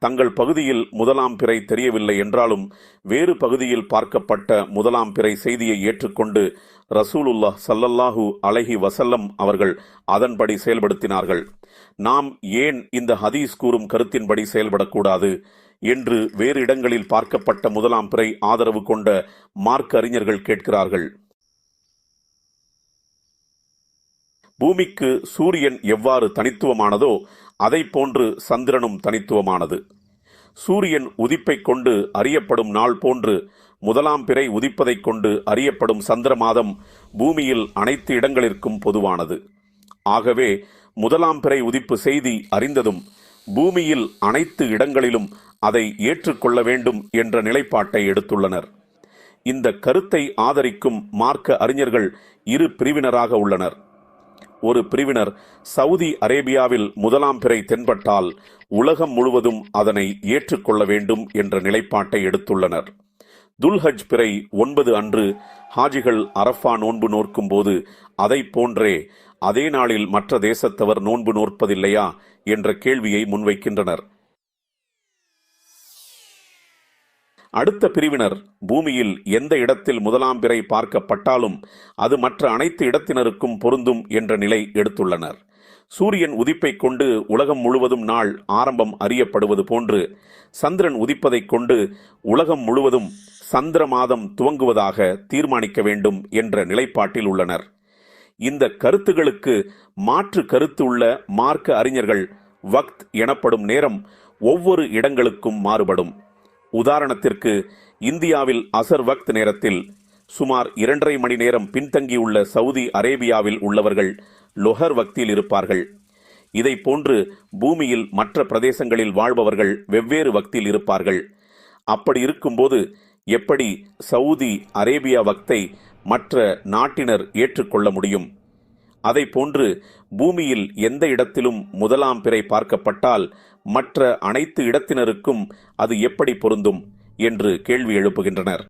தங்கள் பகுதியில் முதலாம் பிறை தெரியவில்லை என்றாலும் வேறு பகுதியில் பார்க்கப்பட்ட முதலாம் பிறை செய்தியை ஏற்றுக்கொண்டு ரசூலுல்லாஹ் ஸல்லல்லாஹு அலைஹி வஸல்லம் அவர்கள் அதன்படி செயல்படுத்தினார்கள். நாம் ஏன் இந்த ஹதீஸ் கூறும் கருத்தின்படி செயல்படக்கூடாது என்று வேறு இடங்களில் பார்க்கப்பட்ட முதலாம் பிறை ஆதரவு கொண்ட மார்க்க அறிஞர்கள் கேட்கிறார்கள். பூமிக்கு சூரியன் எவ்வாறு தனித்துவமானதோ அதை போன்று சந்திரனும் தனித்துவமானது. சூரியன் உதிப்பை கொண்டு அறியப்படும் நாள் போன்று முதலாம் பிறை உதிப்பதைக் கொண்டு அறியப்படும் சந்திர மாதம் பூமியில் அனைத்து இடங்களிற்கும் பொதுவானது. ஆகவே முதலாம் பிறை உதிப்பு செய்தி அறிந்ததும் பூமியில் அனைத்து இடங்களிலும் அதை ஏற்றுக்கொள்ள வேண்டும் என்ற நிலைப்பாட்டை எடுத்துள்ளனர். இந்த கருத்தை ஆதரிக்கும் மார்க்க அறிஞர்கள் இரு பிரிவினராக உள்ளனர். ஒரு பிரிவினர் சவுதி அரேபியாவில் முதலாம் பிறை தென்பட்டால் உலகம் முழுவதும் அதனை ஏற்றுக்கொள்ள வேண்டும் என்ற நிலைப்பாட்டை எடுத்துள்ளனர். துல்ஹஜ் பிறை 9 அன்று ஹாஜிகள் அரஃபா நோன்பு நோக்கும் போது அதை போன்றே அதே நாளில் மற்ற தேசத்தவர் நோன்பு நோற்பதில்லையா என்ற கேள்வியை முன்வைக்கின்றனர். அடுத்த பிரிவினர் பூமியில் எந்த இடத்தில் முதலாம் பிறை பார்க்கப்பட்டாலும் அது மற்ற அனைத்து இடத்தினருக்கும் பொருந்தும் என்ற நிலை எடுத்துள்ளனர். சூரியன் உதிப்பை கொண்டு உலகம் முழுவதும் நாள் ஆரம்பம் அறியப்படுவது போன்று சந்திரன் உதிப்பதைக் கொண்டு உலகம் முழுவதும் சந்திர மாதம் துவங்குவதாக தீர்மானிக்க வேண்டும் என்ற நிலைப்பாட்டில் உள்ளனர். இந்த கருத்துகளுக்கு மாற்று கருத்து உள்ள மார்க்க அறிஞர்கள் வக்த் எனப்படும் நேரம் ஒவ்வொரு இடங்களுக்கும் மாறுபடும். உதாரணத்திற்கு இந்தியாவில் அசர் வக்த் நேரத்தில் சுமார் 2.5 மணி நேரம் பின்தங்கியுள்ள சவுதி அரேபியாவில் உள்ளவர்கள் லொஹர் வக்தில் இருப்பார்கள். இதை போன்று பூமியில் மற்ற பிரதேசங்களில் வாழ்பவர்கள் வெவ்வேறு வக்தில் இருப்பார்கள். அப்படி இருக்கும்போது எப்படி சவுதி அரேபியா வக்தை மற்ற நாட்டினர் ஏற்றுக்கொள்ள முடியும்? அதை போன்று பூமியில் எந்த இடத்திலும் முதலாம் பிறை பார்க்கப்பட்டால் மற்ற அனைத்து இடத்தினருக்கும் அது எப்படி பொருந்தும் என்று கேள்வி எழுப்புகின்றனர்.